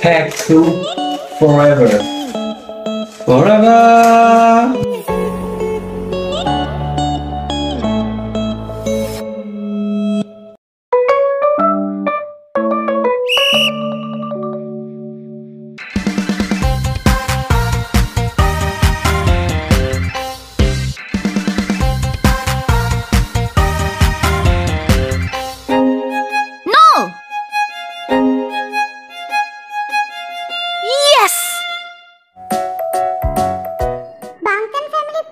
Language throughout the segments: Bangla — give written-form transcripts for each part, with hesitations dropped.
Hack to forever. Forever.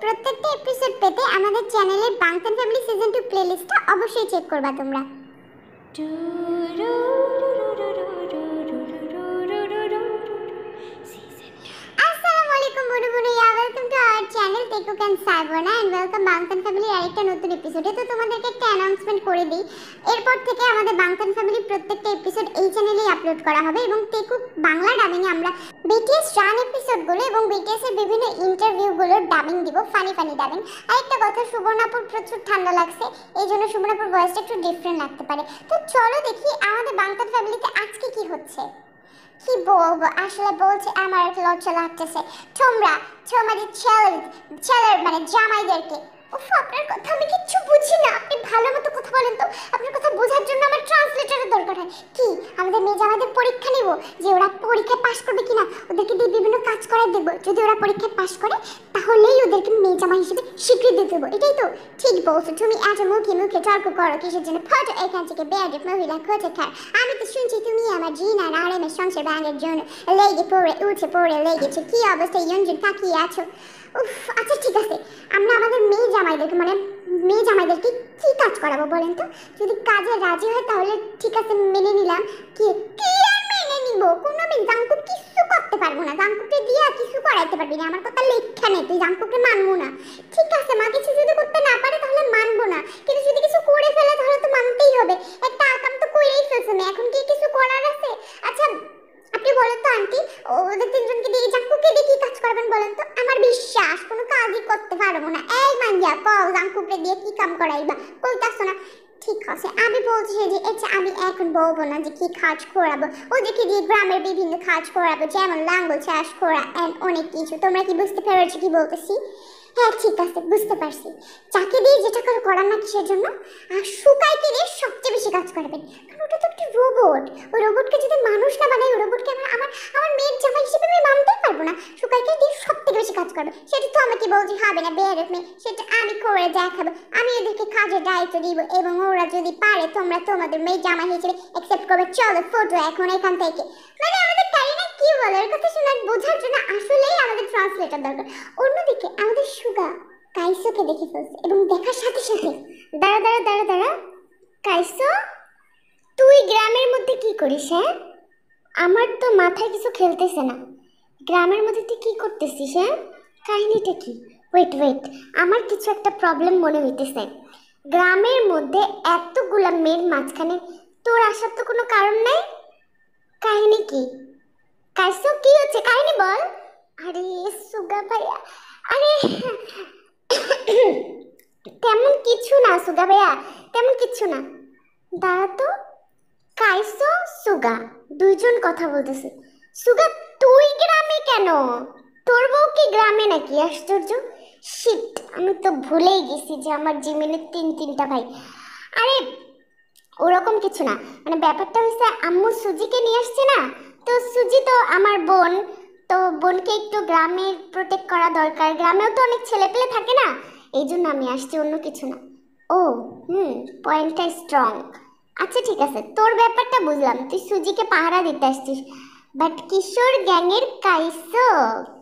প্রত্যেকটা এপিসোড পেতে আমাদের চ্যানেলের বাংতান ফ্যামিলি সিজন 2 প্লেলিস্টটা অবশ্যই চেক করবা তোমরা। আসসালামু আলাইকুম বন্ধুরা, ওয়েলকাম টু আওয়ার চ্যানেল টেকু ক্যান সাইবনা এন্ড ওয়েলকাম বাংতান ফ্যামিলির আরেকটা নতুন এপিসোডে। তো তোমাদেরকে একটা অ্যানাউন্সমেন্ট করে দিই, এরপর থেকে আমাদের বাংতান ফ্যামিলির প্রত্যেকটা এপিসোড এই চ্যানেলেই আপলোড করা হবে এবং টেকু বাংলা ডাবিংয়ে আমরা বিটিএস রান এপিসোডগুলো এবং বিটিএস এর বিভিন্ন ইন্টারভিউগুলোর ডাবিং দিব, ফানি ডাবিং। আরেকটা কথা, সুবর্ণাপুর প্রচুর ঠান্ডা লাগছে, এই জন্য সুবর্ণাপুর ভয়েসটা একটু ডিফারেন্ট লাগতে পারে। তো চলো দেখি আমাদের বাংতান ফ্যামিলিতে আজকে কি হচ্ছে। কি বলবো, আসলে বলছে আমার লজ্জা লাগতেছে। তোমরা তোমাদের ছেলের মানে জামাইদেরকে, উফ আপনার কথা আমি কিচ্ছু বুঝি না, আপনি ভালো মতো কথা বলেন তো। আপনার কথা বোঝার জন্য আমার ট্রান্সলেটরের দরকার হয়। কি আমাদের মেয়ে জামাইদের পরীক্ষা নিব যে ওরা পরীক্ষায় পাশ করবে কিনা, ওদেরকে দিয়ে বিভিন্ন কাজ করাই দেবো। যদি ওরা পরীক্ষায় পাশ করে তাহলেই ওদেরকে মেয়ে জামাই হিসেবে স্বীকৃতি দেবো। এটাই তো ঠিক বলছো তুমি। এত মুখে তর্ক করো কিসের জন্য? ফটো এখান থেকে বেয়াদব মহিলা কোথাকার। আমি তো শুনছি তুমি আমার জিনা আর এম এর সংসার ভাঙার জন্য লেগে পড়ে লেগেছো। কি অবস্থায় ইয়ঞ্জন তাকিয়ে আছো? উফ আচ্ছা ঠিক আছে, আমরা আমাদের মেয়ে জামাইদেরকে কি কাজ করাবো বলেন তো? যদি কাজে রাজি হয় তাহলে ঠিক আছে, মেনে নিলাম। কি কি আর মেনে নিব? কোনো আমি জাঙ্কুক কিছু করতে পারবো না, জাঙ্কুককে দিয়ে কিছু করাইতে পারবি না। আমার কথা লেখা নেই, তুই জাঙ্কুককে মানবো না। ঠিক আছে মা, কিছু যদি করতে না পারে তাহলে মানবো না, কিন্তু যদি কিছু করে ফেলে তাহলে তো মানতেই হবে। একটা আকাম তো করেই ফেলছে না, এখন কি কিছু করার আছে? আচ্ছা আপনি বলেন তো আন্টি, ওদের তিনজনকে দিয়ে জাঙ্কুককে দিয়ে কি কাজ করবেন বলেন তো? আমার বিশ্বাস কোনো কাজই করতে পারবো না। এই মাইয়া কও জাঙ্কুককে দিয়ে কি কাম করাইবা, কইতাছ না? ঠিক আছে আমি বলছি যে এটা আমি এখন বলবো না যে কি কাজ করাবো। ওদেরকে দিয়ে গ্রামের বিভিন্ন কাজ করাবো, যেমন লাঙ্গল চাষ করা এন্ড অনেক কিছু। তোমরা কি বুঝতে পেরেছো কি বলতেছি? হ্যাঁ ঠিক আছে বুঝতে পারছি। চাকে দিয়ে যেটা করার না কিসের জন্য? আর সুকাইকে দিয়ে সবচেয়ে বেশি কাজ করাবেন, কারণ ওটা তো একটা রোবট। ওই রোবটকে যদি মানুষ না বানাই, ওই রোবটকে আমার মেয়ের জামাই হিসেবে আমি মানতেই পারবো না। সুকাইকে দিয়ে সবথেকে বেশি কাজ করবে, সেটা তো আমাকে বলছি হবে না বেয়াদব মেয়ে, সেটা আমি করে দেখাবো। আমি ওদেরকে কাজের দায়িত্ব দিব এবং ওরা যদি পারে তোমরা তোমাদের মেয়ে জামাই হিসেবে অ্যাকসেপ্ট করবে। চলো ফটো এখন এখান থেকে। মানে আমাদের কারিনা কি বলে, ওর কথা শোনার বোঝার জন্য আসলেই আমাদের ট্রান্সলেটর দরকার। অন্যদিকে আমাদের সুগা কাইসোকে দেখে ফেলছে এবং দেখার সাথে সাথে দাঁড়া কাইসো, তুই গ্রামের মধ্যে কি করিস? হ্যাঁ আমার তো মাথায় কিছু খেলতেছে না। গ্রামের মধ্যে তুই কি করতেছিস? হ্যাঁ কাহিনীটা কি? ওয়েট আমার কিছু একটা প্রবলেম মনে হইতেছে। গ্রামের মধ্যে এতগুলা মেয়ের মাঝখানে তোর আসার তো কোনো কারণ নাই। কাহিনী কি? কাইসো কি হচ্ছে, কাহিনী বল। আরে সুগা ভাইয়া, আরে তেমন কিছু না সুগা ভাইয়া, তেমন কিছু না। দাঁড়া তো, কাইসো সুগা দুইজন কথা বলতেছে। সুগা তুই গ্রামে কেন? তোর বউ কি গ্রামে নাকি? আশ্চর্য, শিট আমি তো ভুলেই গেছি যে আমার জিমেনে তিনটা ভাই। আরে ওরকম কিছু না, মানে ব্যাপারটা হচ্ছে আম্মু সুজিকে নিয়ে আসছে না, তো সুজি তো আমার বোন, তো বোনকে একটু গ্রামে প্রোটেক্ট করা দরকার। গ্রামেও তো অনেক ছেলেপেলে থাকে না, এই জন্য আমি আসছি, অন্য কিছু না। ও পয়েন্টটা স্ট্রং। আচ্ছা ঠিক আছে, তোর ব্যাপারটা বুঝলাম, তুই সুজিকে পাহারা দিতে আসছিস। বাট কিশোর গ্যাংয়ের কাইসো,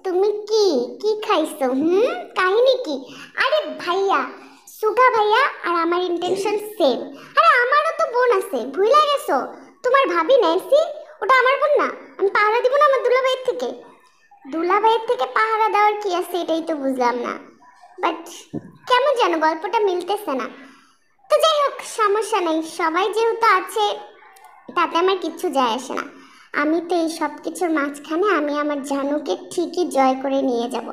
তুমি কি কি খাইছো? কাহিনী কি? আরে ভাইয়া, সুগা ভাইয়া আর আমার ইন্টেনশন সেম। আরে আমারও তো বোন আছে, ভুলে গেছো? তোমার ভাবি ন্যান্সি, ওটা আমার বোন না? আমি পাহারা দিব না আমার দুলাভাইয়ের থেকে পাহারা দেওয়ার কি আছে, এটাই তো বুঝলাম না। বাট কেমন যেন গল্পটা মিলতেছে না। তো যাই হোক, সমস্যা নেই, সবাই যেহেতু আছে তাতে আমার কিচ্ছু যায় আসে না। আমি তো এই সব কিছুর মাঝখানে আমি আমার জানুকে ঠিকই জয় করে নিয়ে যাব।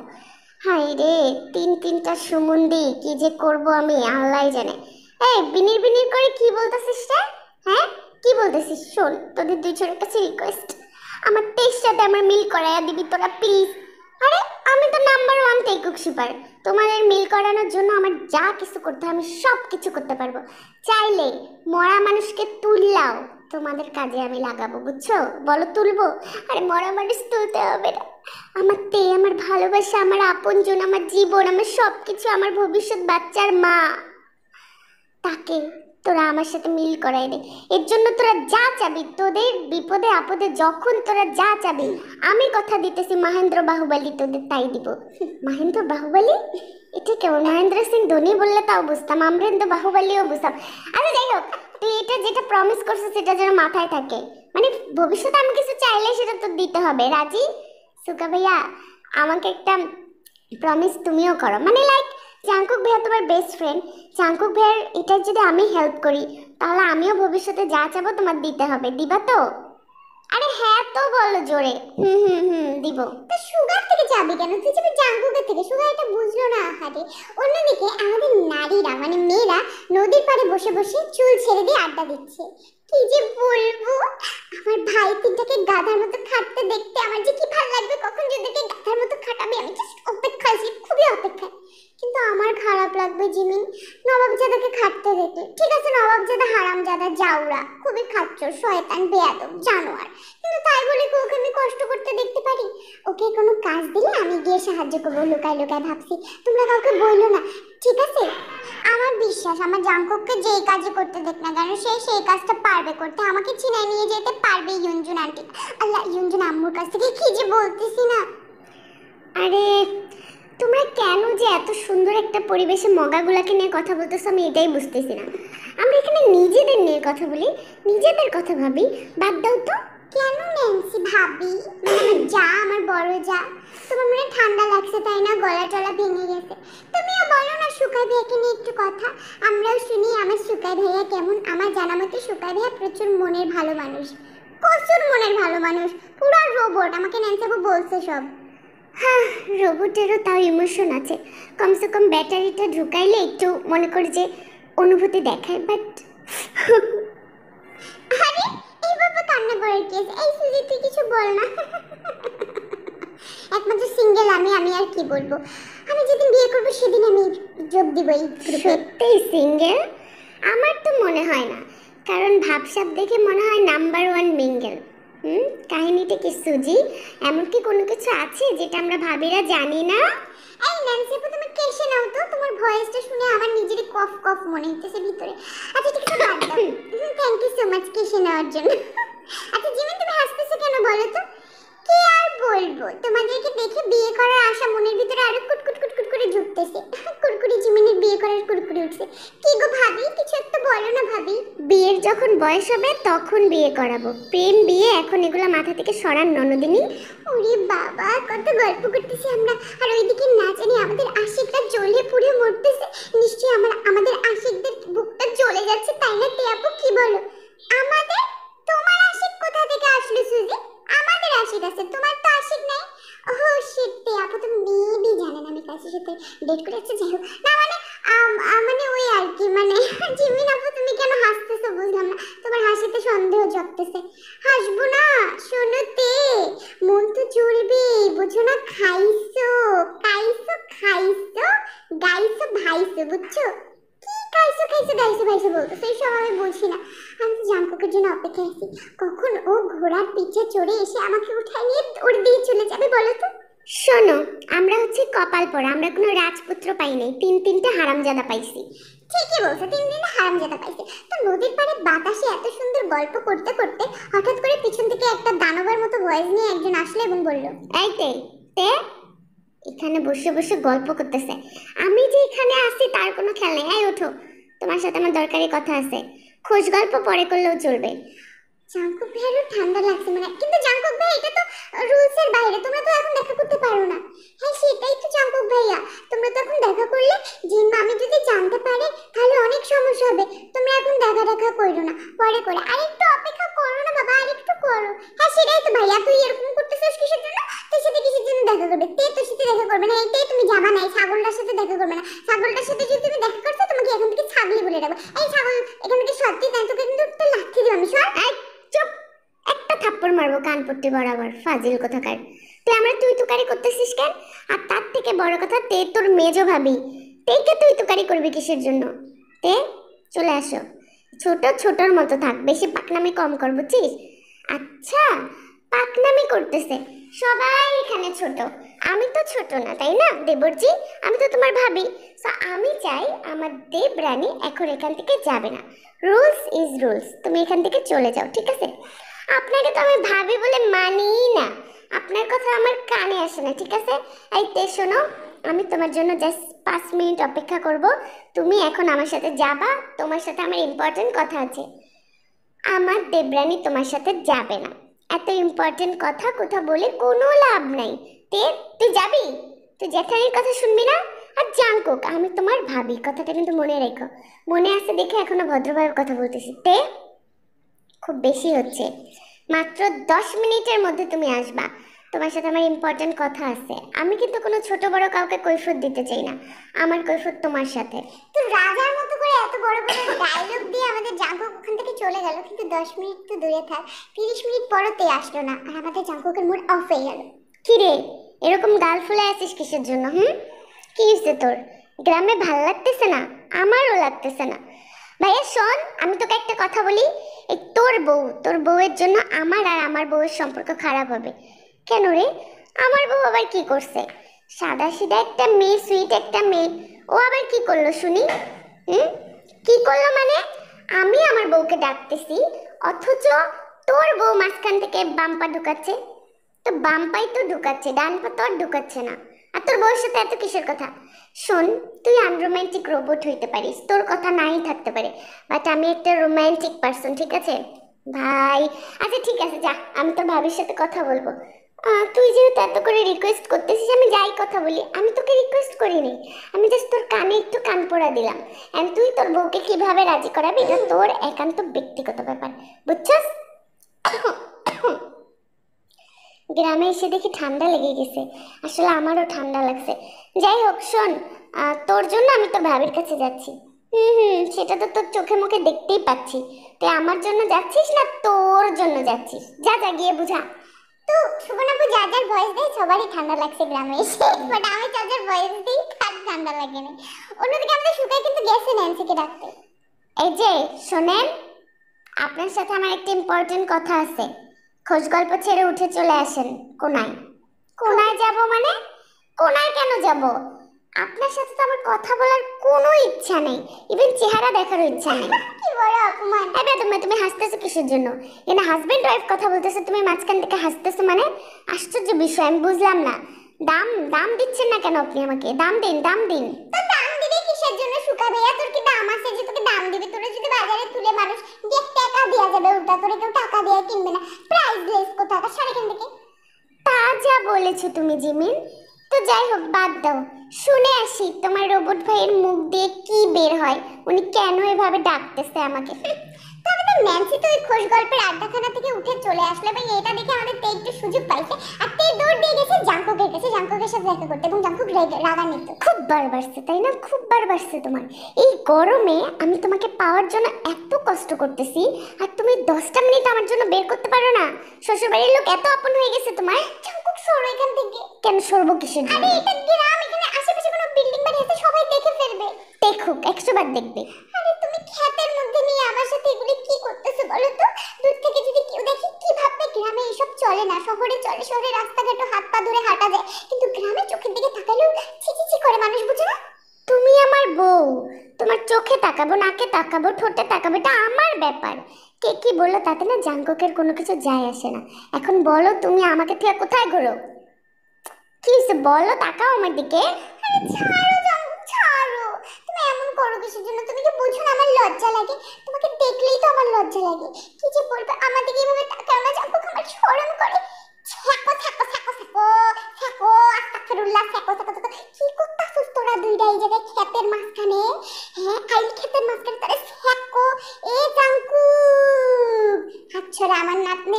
হাই রে, তিনটা সুমন্দি, কি যে করব আমি আল্লাহ জানে। এই বিনির করে কি বলতেছিস রে? হ্যাঁ কি বলতেছিস? শোন, তোদের দুইজনের কাছে রিকোয়েস্ট, আমার সাথে আমার মিল করাইয়া দিবি তোরা প্লিজ। আরে আমি তো নাম্বার 1 টেকুক শিপার, তোমাদের মিল করানোর জন্য আমার যা কিছু করতে হয় আমি সব কিছু করতে পারবো। চাইলে মরা মানুষকে তুললাও তোমাদের কাজে আমি লাগাবো, বুঝছো? বলো তুলবো? আরে মরা মানুষ তুলতে হবে না, আমার ভালোবাসা, আমার আপনজন, আমার জীবন, আমার সব কিছু, আমার ভবিষ্যৎ বাচ্চার মা, তাকে তোরা আমার সাথে মিল করাই দে। এর জন্য তোরা যা চাবি, তোদের বিপদে আপদে যখন তোরা যা চাবি, আমি কথা দিতেছি মহেন্দ্র বাহুবলী তোদের তাই দিব। মহেন্দ্র বাহুবলী? এটা কেমন? মহেন্দ্র সিং ধোনি বললে তাও বুঝতাম, অমরেন্দ্র বাহুবলীও বুঝতাম। আচ্ছা যাই হোক, তুই এটা যেটা প্রমিস করছিস সেটা যেন মাথায় থাকে, মানে ভবিষ্যতে আমি কিছু চাইলে সেটা তো দিতে হবে। রাজি? সুকা ভাইয়া আমাকে একটা প্রমিস তুমিও করো, মানে লাইক জাংকুক ভাইয়া তোমার বেস্ট ফ্রেন্ড, জাংকুক ভাইয়ার এটা যদি আমি হেল্প করি তাহলে আমিও ভবিষ্যতে যা চাবো তোমার দিতে হবে, দিবা তো? আরে হ্যাঁ তো বলো জোরে। দিব। তো সুগার থেকে যাবে কেন? তুই যাবি জাংকুকের থেকে, সুগার এটা বুঝলো না। আরে অন্যদিকে আমাদের নারীরা মানে মেয়েরা নদীর পাড়ে বসে বসে চুল ছেড়ে দিয়ে আড্ডা দিচ্ছে। কি যে বলবো, আমার ভাই তিনটাকে গাধার মতো খাটতে দেখতে আমার যে কি ভালো লাগবে, কখন যদিকে গাধার মতো খাটাবে আমি জাস্ট অপেক্ষায় আছি, খুবই অপেক্ষায়। কিন্তু আমার খারাপ লাগবে জিমিন নবাবজাদাকে খাটতে দেখলে। ঠিক আছে নবাবজাদা হারামজাদা জাউরা, খুবই খাচ্চর, শয়তান, বেয়াদব, জানোয়ার, কিন্তু তাই বলে কি ওকে আমি কষ্ট করতে দেখতে পারি? ওকে কোনো কাজ দিলে আমি গিয়ে সাহায্য করবো লুকায় লুকায়, ভাবছি। তোমরা কাউকে বললো না, ঠিক আছে? আমার বিশ্বাস আমার জাংকুককে যেই কাজই করতে দেখ না কেন সে সেই কাজটা পারবে করতে, আমাকে চিনায় নিয়ে যেতে পারবে ইউনজুন আন্টি। আল্লাহ, ইউনজুন আম্মুর কাছ থেকে কি যে বলতেছি না। আরে তোমরা কেন যে এত সুন্দর একটা পরিবেশে মগাগুলাকে নিয়ে কথা বলতেছো আমি এটাই বুঝতেছি না। আমরা এখানে নিজেদের নিয়ে কথা বলি, নিজেদের কথা ভাবি, বাদ দাও তো। কেন ন্যান্সি ভাবি, যা আমার বড় যা, তোমার মনে ঠান্ডা লাগছে তাই না, গলা টলা ভেঙে গেছে? তুমিও বলো না সুকাই ভাইয়াকে নিয়ে একটু কথা, আমরাও শুনি আমার সুকাই ভাইয়া কেমন। আমার জানা মতে সুকাই ভাইয়া প্রচুর মনের ভালো মানুষ, প্রচুর মনের ভালো মানুষ, পুরো রোবট, আমাকে ন্যান্সি আপু বলছে সব। হ্যাঁ রোবটেরও তাও ইমোশন আছে, কমসে কম ব্যাটারিটা ঢুকাইলে একটু মনে করি যে অনুভূতি দেখায়, বাট আরে এইভাবে কান্না করে কি আছে? এই সুজি তুই কিছু বল না। একমাত্র সিঙ্গেল আমি আর কি বলবো? আমি যেদিন বিয়ে করবো সেদিন আমি যোগ দিব এই গ্রুপে। সত্যিই সিঙ্গেল? আমার তো মনে হয় না, কারণ ভাবসাব দেখে মনে হয় নাম্বার 1 মিঙ্গেল। কাহিনীটা কি সুজি? এমন কি কোনো কিছু আছে যেটা আমরা ভাবিরা জানি না? এই ন্যান্সি আপু তুমি কেসে নাও তো, তোমার ভয়েসটা শুনে আমার নিজেরই কফ কফ মনে হইতেছে ভিতরে। আচ্ছা ঠিক আছে বাদ দাও। থ্যাংক ইউ সো মাচ কেসে নেওয়ার জন্য। আচ্ছা জিমিন তুমি হাসতেছো কেন বলো তো? কি আর বলবো, তোমাদেরকে দেখে বিয়ে করার আশা মনের ভিতরে আরো কুটকুট কুটকুট করে ঝুঁকতেছে। কুরকুরি জিমিনের বিয়ে করার কুরকুরি উঠছে। কি গো ভাবি কিছু একটা বলো না ভাবি। বিয়ের যখন বয়স হবে তখন বিয়ে করাবো, প্রেম বিয়ে এখন এগুলা মাথা থেকে সরান ননদিনী। ওরে বাবা কত গল্প করতেছি আমরা, আর ওইদিকে না জানি আমাদের আশিকটা জ্বলে পুড়ে মরতেছে। নিশ্চয়ই আমাদের আশিকদের বুকটা জ্বলে যাচ্ছে তাই না তে আপু, কি বলো? আমাদের? তোমার আশিক কোথা থেকে আসলো সুজি? আমাদের আশিক আছে, তোমার তো আশিক নাই। ও শিট তে আপু তো মেবি জানেন আমি কাছের সাথে ডেট করে যাচ্ছি। যাই হোক না মানে মানে ওই আর কি, মানে জিমিন আপু তুমি কেন হাসতেছো বুঝলাম না, তোমার হাসিতে সন্দেহ জাগতেছে। হাসবো না, শোনো তে মন তো চলবে বুঝো না, খাইছো খাইছো খাইছো গাইছো ভাইছো, বুঝছো? কি খাইছো খাইছো গাইছো ভাইছো বলতেছো এইসব আমি বুঝি না। আমি তো জাংকুকের জন্য অপেক্ষা আছি, কখন ও ঘোড়ার পিঠে চড়ে এসে আমাকে উঠায় নিয়ে উড়ে দিয়ে চলে যাবে বলো তো। শোনো আমরা হচ্ছে কপাল পড়া, আমরা কোনো রাজপুত্র পাই নাই, তিনটা হারামজাদা পাইছি। ঠিকই বলছো, তিনটা হারামজাদা পাইছি। তো নদীর পাড়ে বাতাসে এত সুন্দর গল্প করতে করতে হঠাৎ করে পিছন থেকে একটা দানবের মতো ভয়েস নিয়ে একজন আসলো এবং বলল, এই তে এখানে বসে বসে গল্প করতেছে, আমি যে এখানে আসি তার কোনো খেয়াল নেই, এই ওঠো তোমার সাথে আমার দরকারি কথা আছে, খোঁজ গল্প পরে করলেও চলবে। জাংকুক ভাইয়েরও ঠান্ডা লাগছে মানে, কিন্তু জাংকুক ভাই এটা তো রুলসের বাইরে, তোমরা তো এখন দেখা করতে পারো না। হ্যাঁ সেটাই তো জাংকুক ভাইয়া, তোমরা তো এখন দেখা করলে জিম্মা আমি যদি জানতে পারি তাহলে অনেক সমস্যা হবে। তোমরা এখন দেখা করো না, পরে করে আরেকটু অপেক্ষা করো না বাবা, আরেকটু করো। হ্যাঁ সেটাই তো ভাইয়া, তুই এরকম করতেছিস কিসের জন্য? তোর সাথে কিসের জন্য দেখা করবে? তোর সাথে দেখা করবে না, এইটাই তুমি জামা নাই, ছাগলটার সাথে দেখা করবে না। ছাগলটার সাথে যদি তুমি দেখা করছো তোমাকে এখন থেকে ছাগলি বলে রাখবো। এই ছাগল এখান থেকে সত্যি তাই তোকে কিন্তু একটা লাথি দিব আমি। সর চুপ, একটা থাপ্পড় মারবো কান পড়তে। ভর্তি বরাবর ফাজিল কোথাকার। তুই আমরা তুই তুকারি করতেছিস কেন? আর তার থেকে বড় কথা, তে তোর মেজো ভাবি, তেকে তুই তুকারি করবি কিসের জন্য? তে চলে আসো, ছোট ছোটর মতো থাক, বেশি পাকনামি কম কর, বুঝছিস? আচ্ছা, পাকনামি করতেছে, সবাই এখানে ছোট, আমি তো ছোট না, তাই না দেবরজি? আমি তো তোমার ভাবি। সো আমি চাই আমার দেবরানী এখন এখান থেকে যাবে না। রুলস ইজ রুলস, তুমি এখান থেকে চলে যাও, ঠিক আছে? আপনাকে তো আমি ভাবি বলে মানিই না, আপনার কথা আমার কানে আসে না, ঠিক আছে? এই তে শোনো, আমি তোমার জন্য জাস্ট 5 মিনিট অপেক্ষা করব। তুমি এখন আমার সাথে যাবা, তোমার সাথে আমার ইম্পর্টেন্ট কথা আছে। আমার দেবরানী তোমার সাথে যাবে না, এত ইম্পর্টেন্ট কথা বলে কোনো লাভ নাই। তে তুই যাবি? তুই জ্যাঠানির কথা শুনবি না? আর জাঙ্কুক, আমি তোমার ভাবি, কথাটা কিন্তু মনে রেখো। মনে আছে দেখে এখনো ভদ্রভাবে কথা বলতেছি। তে খুব বেশি হচ্ছে, মাত্র 10 মিনিটের মধ্যে তুমি আসবা, তোমার সাথে আমার ইম্পর্টেন্ট কথা আছে। আমি কিন্তু কোনো ছোট বড় কাউকে কৈফিয়ত দিতে চাই না, আমার কৈফিয়ত তোমার সাথে। তো রাজার মতো করে এত বড় বড় ডায়লগ দিয়ে আমাদের জাঙ্কুক ওখান থেকে চলে গেল, কিন্তু 10 মিনিট তো দূরে থাক, 30 মিনিট পরতে আসলো না, আর আমাদের জাঙ্কুকের মুড অফ হয়ে গেল। কি রে, এরকম গাল ফুলে আসিস কিসের জন্য? কি হয়েছে তোর? গ্রামে ভাল লাগতেছে না? আমারও লাগতেছে না। ভাইয়া শোন, আমি তোকে একটা কথা বলি, এই তোর বউয়ের জন্য আমার আর আমার বউয়ের সম্পর্ক খারাপ হবে। কেন রে? আমার বউ আবার কি করছে? সাদা সিধা একটা মেয়ে, সুইট একটা মেয়ে, ও আবার কি করলো শুনি? কি করলো মানে? আমি আমার বউকে ডাকতেছি, অথচ তোর বউ মাঝখান থেকে বাম পা ঢুকাচ্ছে। তো বাম পাই তো ঢুকাচ্ছে, ডান পা তো আর ঢুকাচ্ছে না। আর তোর বউয়ের সাথে এত কিসের কথা? শোন, তুই আনরোম্যান্টিক রোবট হইতে পারিস, তোর কথা নাই থাকতে পারে, বাট আমি একটা রোম্যান্টিক পার্সন, ঠিক আছে ভাই? আচ্ছা ঠিক আছে, যা, আমি তোর ভাবির সাথে কথা বলবো। তুই যেহেতু এত করে রিকোয়েস্ট করতেছিস, আমি যাই কথা বলি। আমি তোকে রিকোয়েস্ট করিনি, আমি জাস্ট তোর কানে একটু কান পড়া দিলাম। এন্ড তুই তোর বউকে কিভাবে রাজি করাবি, এটা তোর একান্ত ব্যক্তিগত ব্যাপার, বুঝছস? গ্রামে এসে দেখি ঠান্ডা লেগে গেছে, আসলে আমারও ঠান্ডা লাগছে। যাই হোক শোন, তোর জন্য আমি তোর ভাবির কাছে যাচ্ছি। সেটা তো তোর চোখে মুখে দেখতেই পাচ্ছি। তুই আমার জন্য যাচ্ছিস না তোর জন্য যাচ্ছিস? যা যা গিয়ে বুঝা। তো সুবর্ণাপু যা যার ভয়েস দেয়, সবারই ঠান্ডা লাগছে গ্রামে এসে, বাট আমি যা যার ভয়েস দিই, তার ঠান্ডা লাগে না। অন্যদিকে আমাদের সুকাই কিন্তু গেছে ন্যান্সিকে ডাকতে। এই যে শোনেন, আপনার সাথে আমার একটা ইম্পর্টেন্ট কথা আছে। খোঁজ গল্প ছেড়ে উঠে চলে আসেন কোনায়। কোনায় যাব মানে? কোনায় কেন যাব? আপনার সাথে তো আমার কথা বলার কোনো ইচ্ছা নেই, ইভেন চেহারা দেখারও ইচ্ছা নেই। কি বড় অপমান! তুমি হাসতেছো কিসের জন্য? এখানে হাজবেন্ড ওয়াইফ কথা বলতেছো, তুমি মাঝখান থেকে হাসতেছো মানে? আশ্চর্য বিষয়, আমি বুঝলাম না। দাম দিচ্ছেন না কেন আপনি আমাকে? দাম দিন। তো দাম দিবে কিসের জন্য সুকা ভাইয়া? তোর কি দাম আছে যে তোকে দাম দিবে? তোরা যদি বাজারে তুলে মানুষ দিয়ে টাকা দেওয়া যাবে, ওটা তোরে কেউ টাকা দিয়ে কিনবে না। প্রাইসলেস কোথাকার, সারা কেন থেকে? তা যা বলেছো তুমি জিমিন। তো যাই হোক, বাদ দাও, শুনে আসি তোমার রোবট ভাইয়ের মুখ দিয়ে কি বের হয়, উনি কেন এভাবে ডাকতেছে আমাকে। তো আমাদের ন্যান্সি তো ওই খোশ গল্পের আড্ডাখানা থেকে উঠে চলে আসলো, এবং এটা দেখে আমাদের তে একটু সুযোগ পাইছে, আর তে দৌড় দিয়ে গেছে জাঙ্কুকের কাছে, জাঙ্কুকের সাথে দেখা করতে, এবং জাঙ্কুক রাগান্বিত। খুব বার বাড়ছে তাই না? খুব বার বাড়ছে তোমার। এই গরমে আমি তোমাকে পাওয়ার জন্য এত কষ্ট করতেছি, আর তুমি 10টা মিনিট আমার জন্য বের করতে পারো না? শ্বশুরবাড়ির লোক এত আপন হয়ে গেছে তোমার। জাঙ্কুক সরো এখান থেকে। কেন সরবো কিসের জন্য? আরে এটা গ্রাম, এখানে আশেপাশে কোনো বিল্ডিং বাড়ি আছে, সবাই দেখে ফেলবে। দেখুক, 100 বার দেখবে। আরে তুমি ক্ষেতের মধ্যে নিয়ে আমার সাথে এগুলি কি করতেছো বলো তো? দূর থেকে যদি কেউ দেখে কি ভাববে? গ্রামে এসব চলে না, শহরে চলে। শহরে রাস্তাঘাটে হাত পা ধরে হাঁটা যায়, কিন্তু গ্রামে চোখের দিকে তাকালেও ছি করে মানুষ, বুঝে না? তুমি আমার বউ, তোমার চোখে তাকাবো, নাকে তাকাবো, ঠোঁটে তাকাবো, এটা আমার ব্যাপার। কে কি বললো তাতে না জাঙ্কুকের কোনো কিছু যায় আসে না। এখন বলো, তুমি আমাকে থেকে কোথায় ঘোরো? কি হয়েছে বলো, তাকাও আমার দিকে। আরে ছাড়ো জাঙ্কুক, ছাড়ো। তুমি এমন করো কিসের জন্য? তুমি কি বুঝো না আমার লজ্জা লাগে? তোমাকে দেখলেই তো আমার লজ্জা লাগে। কি যে বলবে, আমার দিকে এভাবে তাকাও না জাঙ্কুক, আমার শরম করে। আস্তাগফিরুল্লাহ, কি করতাছস তোরা দুইটা এই জায়গায় ক্ষেতের মাঝখানে? আইল ক্ষেতের মাঝখানে তারে ছ্যাকো। এ জাঙ্কুক, হাত ছড়া আমার নাতনি,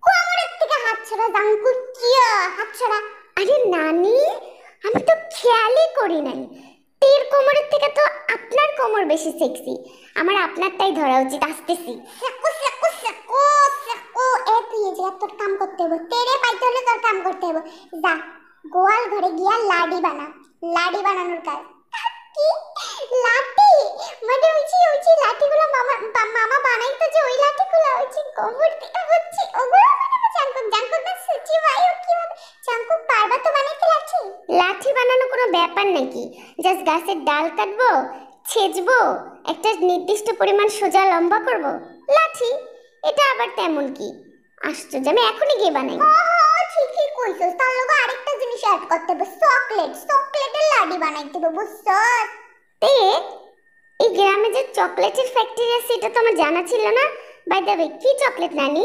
কোমরের থেকে হাত ছড়া জাঙ্কুক, কি হাত ছড়া? আরে নানি, আমি তো খেয়ালই করি নাই, তীর কোমরের থেকে তো আপনার কোমর বেশি সেক্সি, আমার আপনারটাই ধরা উচিত। আসতেছি। হয়ে যায়, তোর কাম করতে হবে, তেরে পাইতে হলে তোর কাম করতে হবে। যা গোয়াল ঘরে গিয়া লাডি বানা, লাডি বানানোর কাজ। কি লাঠি? মানে ওই লাঠিগুলো মামা মামা বানাইতো, যে ওই লাঠিগুলো ওই যে গোবর দিয়ে হচ্ছে ওগুলো বানাবো। জাঙ্কুক না সুচি ভাই, ও কিভাবে জাঙ্কুক পারবা তো বানাইতে লাঠি? লাঠি বানানো কোনো ব্যাপার নাকি? জাস্ট গাছের ডাল কাটবো, ছেঁচবো, একটা নির্দিষ্ট পরিমাণ সোজা লম্বা করব, লাঠি। এটা আবার তেমন কি? আশ্চর্য, আমি এখনই গিয়ে বানাই। ঠিকই কইছস, তার লগে আরেকটা জিনিস অ্যাড করতে হবে, চকলেট। চকলেটের লাডি বানাইতে হবে, বুঝছস? এই গ্রামে যে চকলেটের ফ্যাক্টরি আছে এটা তো আমার জানা ছিল না। বাই দ্য ওয়ে, কি চকলেট নানি?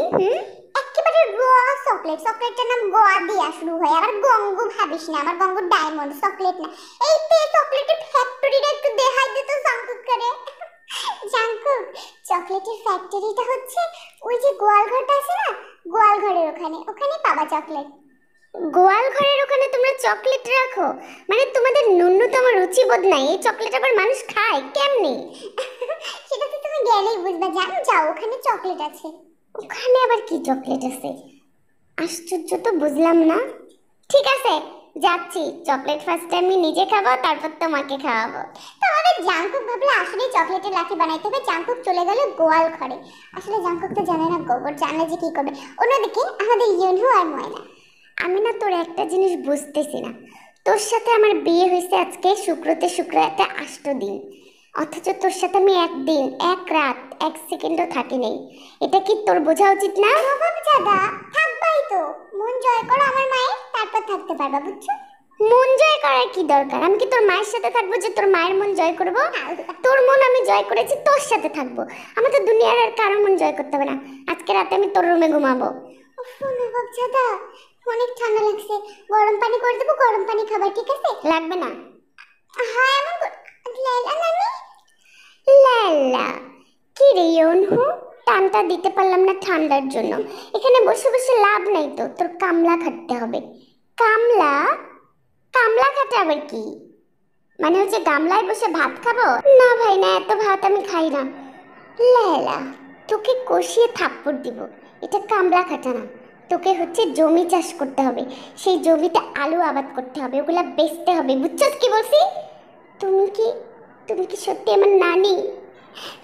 একেবারে র চকলেট। চকলেটটার নাম গোয়া দিয়া শুরু হয়। আর গঙ্গু ভাবিস না, আমার গঙ্গু ডায়মন্ড চকলেট না। এই তে চকলেটের ফ্যাক্টরিটা একটু দেখাই দে তো জাঙ্কুক করে। জাঙ্কুক, চকলেটের ফ্যাক্টরিটা হচ্ছে ওই যে গোয়াল ঘরটা আছে না, গোয়াল ঘরের ওখানে পাবা চকলেট। গোয়াল ঘরের ওখানে তোমরা চকলেট রাখো? মানে তোমাদের ন্যূনতম রুচিবোধ নাই। এই চকলেট আবার মানুষ খায় কেমনে? সেটা তো তুমি গেলেই বুঝবা। জানো, যাও, ওখানে চকলেট আছে। ওখানে আবার কি চকলেট আছে? আশ্চর্য তো, বুঝলাম না। ঠিক আছে, যাচ্ছি। চকলেট ফার্স্ট আমি নিজে খাবো, তারপর তোমাকে খাওয়াবো। তো আমাদের জাঙ্কুক ভাবলে আসলে চকলেটের লাঠি বানাইতে হবে। জাঙ্কুক চলে গেল গোয়াল ঘরে। আসলে জাঙ্কুক তো জানে না গোবর, জানলে যে কি করবে। অন্যদিকে আমাদের ইউনহু আর ময়না। আমি না তোর একটা জিনিস বুঝতেছি না, তোর সাথে আমার বিয়ে হয়েছে আজকে শুক্রতে একটা 8 দিন, অথচ তোর সাথে আমি একদিন, এক রাত, 1 সেকেন্ডও থাকি নেই। এটা কি তোর বোঝা উচিত না? বাবা দাদা, থাকবাই তো। মন জয় করো আমার মায়ের, তারপর থাকতে পারবা, বুঝছো? মন জয় করার কি দরকার? আমি কি তোর মায়ের সাথে থাকবো যে তোর মায়ের মন জয় করব? তোর মন আমি জয় করেছি, তোর সাথে থাকবো। আমি তো দুনিয়ার আর কারো মন জয় করতে হবে না। আজকে রাতে আমি তোর রুমে ঘুমাবো। বাবা দাদা, অনেক ঠান্ডা লাগছে, গরম পানি করে দেবো? গরম পানি খাবার, ঠিক আছে? লাগবে না। হ্যাঁ, এমন লালা নানি। লালা কি রে ইউনহু, টানটা দিতে পারলাম না ঠান্ডার জন্য। এখানে বসে বসে লাভ নাই তো, তোর কামলা খাটতে হবে। কামলা? কামলা খাটে আবার কি? মানে হচ্ছে গামলায় বসে ভাত খাবো? না ভাই না, এত ভাত আমি খাই না। লালা, তোকে কষিয়ে থাপ্পড় দিব। এটা কামলা খাটা না, তোকে হচ্ছে জমি চাষ করতে হবে। সেই জমিতে আলু আবাদ করতে হবে, ওগুলা বেচতে হবে, বুঝছস কি বলছি? তুমি কি সত্যি আমার নানি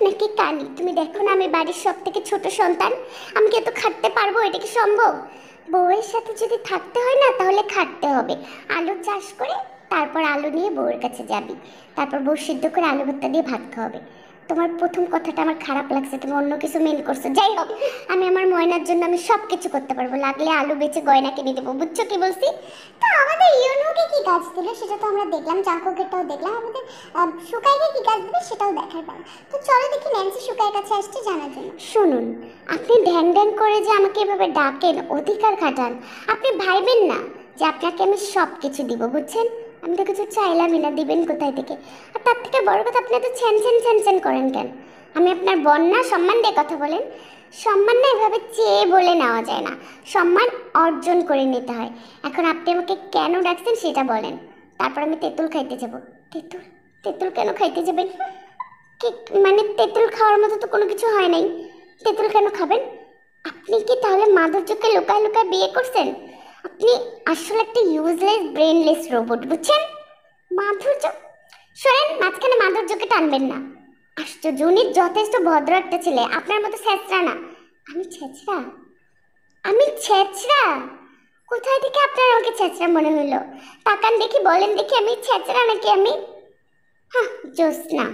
নাকি কানি? তুমি দেখো না আমি বাড়ির সব থেকে ছোট সন্তান, আমি কি এত খাটতে পারবো? এটা কি সম্ভব? বউয়ের সাথে যদি থাকতে হয় না, তাহলে খাটতে হবে। আলু চাষ করে তারপর আলু নিয়ে বউয়ের কাছে যাবি, তারপর বউ সিদ্ধ করে আলু ভর্তা দিয়ে ভাত খাওয়াবে। তোমার প্রথম কথাটা আমার খারাপ লাগছে, তুমি অন্য কিছু মেন করছো। যাই হোক, আমি আমার ময়নার জন্য আমি সব কিছু করতে পারবো, লাগলে আলু বেচে গয়না কিনে দেবো, বুঝছো কি বলছি? তো আমাদের ইউনুকে কি কাজ দিল সেটা তো আমরা দেখলাম, জাঙ্কুকেরটাও দেখলাম, আমাদের সুকাইকে কি কাজ দিবে সেটাও দেখার পাবো। তো চলো দেখি ন্যান্সি সুকাইয়ের কাছে আসছে জানার জন্য। শুনুন, আপনি ঢ্যাং ঢ্যাং করে যে আমাকে এভাবে ডাকেন, অধিকার খাটান, আপনি ভাইবেন না যে আপনাকে আমি সব কিছু দিব, বুঝছেন? আমি তো কিছু চাইলামই না, দিবেন কোথায় থেকে? আর তার থেকে বড় কথা, আপনি এত ছ্যান করেন কেন? আমি আপনার বন্যা, সম্মান দিয়ে কথা বলেন। সম্মান না এভাবে চেয়ে বলে নেওয়া যায় না, সম্মান অর্জন করে নিতে হয়। এখন আপনি আমাকে কেন ডাকছেন সেটা বলেন, তারপর আমি তেঁতুল খাইতে যাব। তেঁতুল? তেঁতুল কেন খাইতে যাবেন? কি মানে, তেঁতুল খাওয়ার মতো তো কোনো কিছু হয় নাই, তেঁতুল কেন খাবেন? আপনি কি তাহলে মাধুর্যকে লুকায় লুকায় বিয়ে করছেন? আপনি আসলে একটা ইউজলেস ব্রেনলেস রোবট, বুঝছেন? মাধুর্য, শোনেন, মাঝখানে মাধুর্যকে টানবেন না। আশ্চর্য, উনি যথেষ্ট ভদ্র একটা ছেলে, আপনার মতো ছেঁচড়া না। আমি ছেঁচড়া? আমি ছেঁচড়া? কোথায় থেকে আপনার আমাকে ছেঁচড়া মনে হলো? তাকান দেখি, বলেন দেখি, আমি ছেঁচড়া নাকি? আমি হ্যাঁ, জোসনা,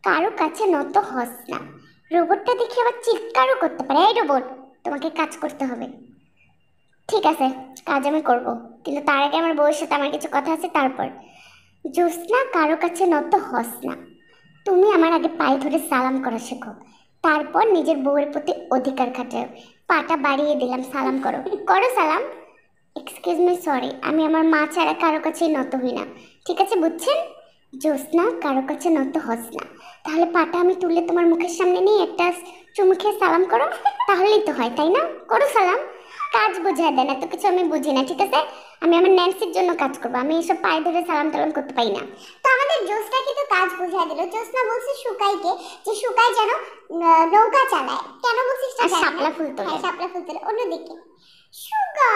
কারো কাছে নত হস না। রোবটটা দেখি আবার চিৎকারও করতে পারে। এই রোবট, তোমাকে কাজ করতে হবে। ঠিক আছে, কাজ আমি করব, কিন্তু তার আগে আমার বউয়ের সাথে আমার কিছু কথা আছে। তারপর জোসনা, কারো কাছে নত হস না। তুমি আমার আগে পায়ে ধরে সালাম করা শেখো, তারপর নিজের বউয়ের প্রতি অধিকার খাটাও। পাটা বাড়িয়ে দিলাম, সালাম করো, করো সালাম। এক্সকিউজ মি, সরি, আমি আমার মা ছাড়া কারো কাছেই নত হই না, ঠিক আছে, বুঝছেন? জোসনা, কারো কাছে নত হস না। তাহলে পাটা আমি তুলে তোমার মুখের সামনে নিয়ে একটা চুমু খেয়ে সালাম করো, তাহলেই তো হয়, তাই না? করো সালাম। কাজ বোঝায় দেন, এত কিছু আমি বুঝি না, ঠিক আছে? আমি আমার ন্যান্সির জন্য কাজ করবো, আমি এসব পায়ে ধরে সালাম টালাম করতে পারি না। তো আমাদের জোসটাকে তো কাজ বোঝায় দিল। জোসনা বলছে সুকাইকে যে সুকাই যেন নৌকা চালায়। কেন বলছিস? শাপলা ফুল তোলে। হ্যাঁ, শাপলা ফুল তোলে। অন্যদিকে সুগা,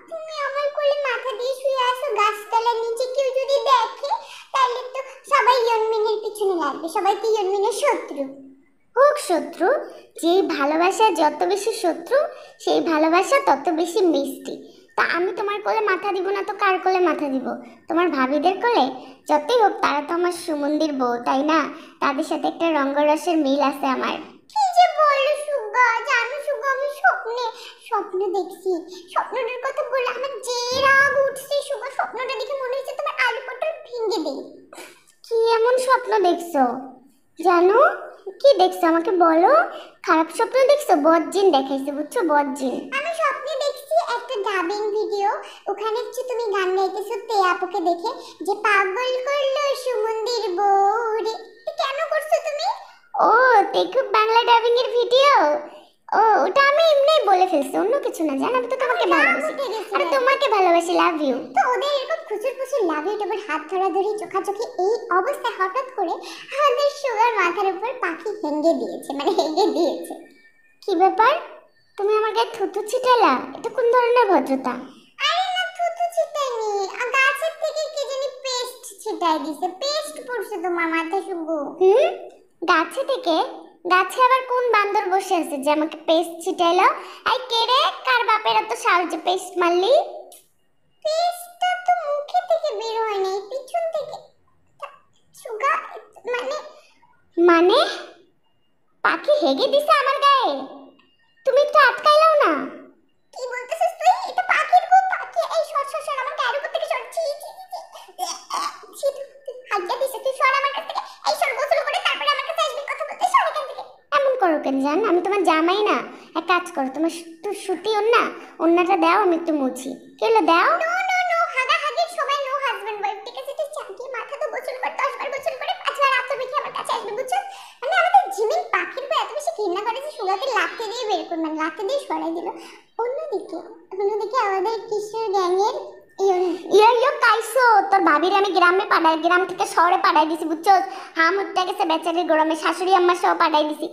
তুমি আমার কোলে মাথা দিয়ে শুয়ে আছো গাছতলার নিচে, কেউ যদি দেখে তাহলে তো সবাই ইয়নমিনের পিছনে লাগবে, সবাই কি ইয়নমিনের শত্রু। হোক শত্রু, যেই ভালোবাসা যত বেশি শত্রু সেই ভালোবাসা তত বেশি মিষ্টি। তা আমি তোমার কোলে মাথা দিব না তো কার কোলে মাথা দিব? তোমার ভাবিদের কোলে? যতই হোক তারা তো আমার সুমন্দির বউ, তাই না? তাদের সাথে একটা রঙ্গরসের মিল আছে আমার। কি যে বলো সুগা, জানো সুগা আমি স্বপ্ন দেখছি। স্বপ্নটার কথা বলে আমার যে রাগ উঠছে সুগা, স্বপ্নটা দেখে মনে হচ্ছে তোমার আলু পটল ভেঙে দেই। কি এমন স্বপ্ন দেখছো জানো? কি দেখছো আমাকে বলো? খারাপ স্বপ্ন দেখছো? বজ্জিন দেখাইছে, বুঝছো? বজ্জিন। আমি স্বপ্নে দেখছি একটা ডাবিং ভিডিও, ওখানে হচ্ছে তুমি গান গাইতেছো তে আপুকে দেখে, যে পাগল করলো সুমন্দির বউরে। কেন করছো তুমি? ও দেখো বাংলা ডাবিং এর ভিডিও। ও ওটা আমি এমনি বলে ফেলছি, অন্য কিছু না, জানো? আমি তো তোমাকে ভালোবাসি। আরে তোমাকে ভালোবাসি, লাভ ইউ। তো ওদের এরকম খুচুর খুচুর লাভ ইউ এবার হাত ধরাধরি চোখাচোখি এই অবস্থায় হঠাৎ করে আমাদের সুগার মাথার উপর পাখি হেঙ্গে দিয়েছে, মানে হেঙ্গে দিয়েছে। কি ব্যাপার? তুমি আমার গায়ে থুতু ছিটালা? এটা কোন ধরনের ভদ্রতা? আরে না, থুতু ছিটাইনি, গাছের থেকে কি জানি পেস্ট ছিটাই দিছে। পেস্ট পড়ছে তোমার মাথায় শুগু। গাছে থেকে? গাছে আবার কোন বান্দর বসে আছে যে আমাকে পেস্ট ছিটাইলো? আই কে রে? কার বাপের এত সাহস যে পেস্ট মারলি? পেস্টটা তো মুখে থেকে বের হয় নাই, পিছন থেকে। সুগা মানে পাখি হেগে দিছে আমার গায়ে? তুমি একটু আটকাইলাও না? কি বলতেছিস তুই? এটা পাখির গো, পাখি। এই সর সর সর, আমার গায়ের উপর থেকে সর। ছি ছি ছি, হাগিয়ে দিছে। তুই সর আমার কাছ থেকে। এই সর, গোসল করে তারপরে আমার কাছে আসবি কথা বলতে। সর এখান থেকে। এমন করো কেন জান? আমি তোমার জামাই না? এক কাজ করো, তোমার একটু সুতি ওন্নাটা দাও, আমি একটু মুছি। কি হলো, দাও। নো নো নো, হাগাহাগির সময় নো হাজবেন্ড ওয়াইফ, ঠিক আছে? তুই চাকি মাথা তো গোসল কর, 10 বার গোসল করে 5 বার আত্ম মেখে আমার কাছে আসবি, বুঝছো? মানে আমাদের জিমিন পাখির এত বেশি ঘৃণা করে যে সুগাকে লাথি দিয়ে বের করে, মানে লাথি দিয়ে সরাই দিল। অন্যদিকে আমাদের কিশোর গ্যাংয়ের ইয়ো কাইসো, তোর ভাবির আমি গ্রামে পাঠাই, গ্রাম থেকে শহরে পাঠাই দিছি, বুঝছো? হাম উঠতে গেছে বেচারির গরমে, শাশুড়ি আম্মার সহ পাঠাই দিছি।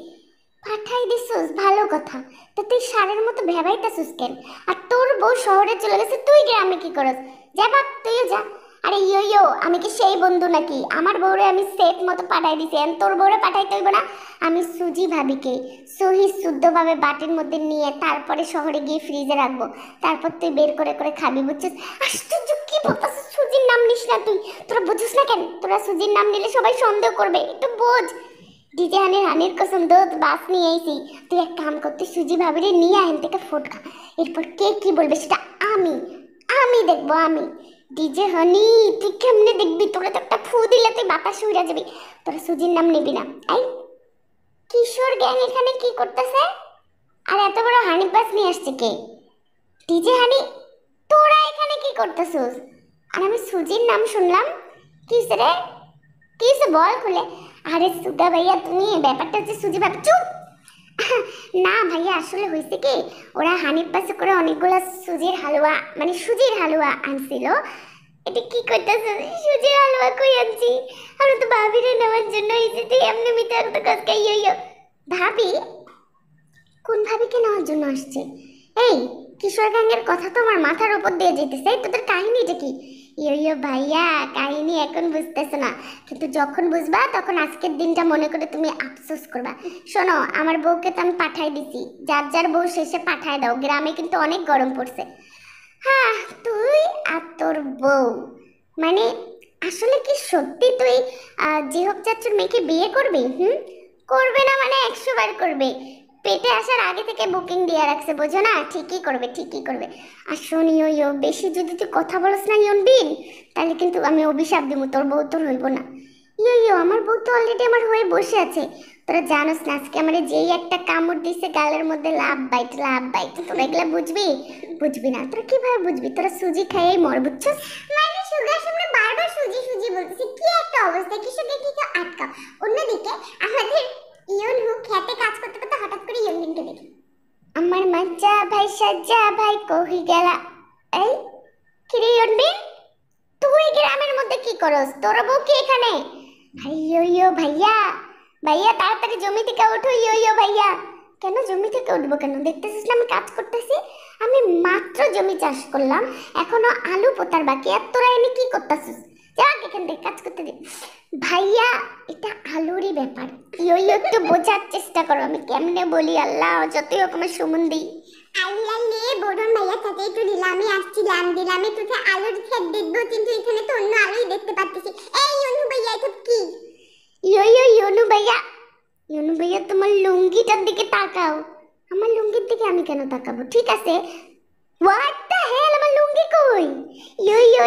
পাঠাই দিছিস, ভালো কথা। তো তুই সারের মতো ভেবাইতাছিস কেন? আর তোর বউ শহরে চলে গেছে, তুই গ্রামে কি করস? যা বাপ, তুইও যা। আরে ইয়ো, আমি কি সেই বন্ধু নাকি? আমার বউরে আমি সেফ মতো পাঠাই দিছি, আর তোর বউরে পাঠাইতে হইব না? আমি সুজি ভাবিকে সহি শুদ্ধভাবে বাটির মধ্যে নিয়ে তারপরে শহরে গিয়ে ফ্রিজে রাখবো, তারপর তুই বের করে করে খাবি, বুঝছিস? আশ্চর্য, কি বলতেছিস? সুজির নাম নিস না তুই। তোরা বুঝিস না কেন? তোরা সুজির নাম নিলে সবাই সন্দেহ করবে, একটু বোঝ। ডিজে হানির কসম দোত বাস নিয়ে আইছি। তুই এক কাম করতে, সুজি ভাবিরে নিয়ে আইন থেকে ফোটকা, এরপর কে কি বলবে সেটা আমি দেখবো। আমি ডিজে হানি, তুই কেমনে দেখবি? তোরা তো একটা ফু দিলে তুই বাতাস উড়ে যাবি। তোরা সুজির নাম নিবি না। এই কিশোর গ্যাং এখানে কি করতেছে? আর এত বড় হানি বাস নিয়ে আসছে কে? ডিজে হানি, তোরা এখানে কি করতেছিস? আর আমি সুজির নাম শুনলাম। কিসে রে? কিসে বল খুলে। আরে সুগা ভাইয়া, তুমি ব্যাপারটা হচ্ছে সুজি ভাবি। চুপ। না ভাইয়া, আসলে হয়েছে কি, ওরা হানিফ বাসে করে অনেকগুলো সুজির হালুয়া আনছিল। এটা কি করতেছে? সুজির হালুয়া কই আনছি? আমরা তো ভাবিরে নেওয়ার জন্য এসেছি, এমনি মিথ্যা কথা কাজকে। ইয়ো ভাবি? কোন ভাবিকে নেওয়ার জন্য আসছে? এই কিশোর গ্যাংয়ের কথা তো আমার মাথার উপর দিয়ে যেতেছে। তোদের কাহিনীটা কি? ইয়ো ভাইয়া, কাহিনী এখন বুঝতেছ না, কিন্তু যখন বুঝবা তখন আজকের দিনটা মনে করে তুমি আফসোস করবা। শোনো, আমার বউকে তো আমি পাঠাই দিছি, যার যার বউ শেষে পাঠায় দাও, গ্রামে কিন্তু অনেক গরম পড়ছে। হ্যাঁ, তুই আর তোর বউ, মানে আসলে কি সত্যি তুই যে হোক চাচুর মেয়েকে বিয়ে করবি? করবে না মানে 100 বার করবে। পেটে আসার আগে থেকে বুকিং দিয়ে রাখছে, বোঝো না? ঠিকই করবে। আর শোনি ইয়ো, বেশি যদি তুই কথা বলস না ইয়নবিন, তাহলে কিন্তু আমি অভিশাপ দিব, তোর বউ তোর হইব না। ইয়ো, আমার বউ তো অলরেডি আমার হয়ে বসে আছে। তোরা জানোস না, আজকে আমার যেই একটা কামড় দিছে গালের মধ্যে, লাভ বাইট। তোরা এগুলা বুঝবি না। তোরা কিভাবে বুঝবি? তোরা সুজি খাইয়েই মর, বুঝছস? মানে সুগার সামনে বারবার সুজি বলতেছি, কি একটা অবস্থা! কিশোরকে কি কেউ আটকাও। অন্যদিকে আমাদের ইয়নহু খেতে কাজ করতে হঠাৎ করে ইয়নবিনকে দেখি। আমার মজ্জা ভাই সাজ্জা ভাই কহি গেলা। এই কিরে ইয়নবি, তুই গ্রামের মধ্যে কি করস? তোর বউ কি এখানে? ইয়ো ভাইয়া, ভাইয়া তাড়াতাড়ি জমি থেকে ওঠো। ইয়ো ভাইয়া। কেন জমি থেকে উঠবো কেন? দেখতেছিস না আমি কাজ করতেছি। আমি মাত্র জমি চাষ করলাম, এখনো আলু পোতার বাকি, আর তোরা এনে কি করতেছিস? যা এখান থেকে কাজ করতে দে। ভাইয়া এটা আলুরই ব্যাপার, ইয়ো একটু বোঝার চেষ্টা করো। আমি কেমনে বলি আল্লাহ, যতই হোক আমার সুমন্দি। আল্লাহ নে বড়ন ভাইয়া সাথে একটু দিলামই আসছিলাম, দিলামই তোকে আলুর ক্ষেত দেখবো, কিন্তু এখানে তো অন্য আলুই দেখতে পাচ্ছি। এই ইয়নু ভাইয়া এটা কি? ইয়নু ভাইয়া, ইয়নু ভাইয়া তোমার লুঙ্গিটার দিকে তাকাও। আমার লুঙ্গির দিকে আমি কেন তাকাবো? ঠিক আছে, হোয়াট দ্য হেল, আমার লুঙ্গি কই?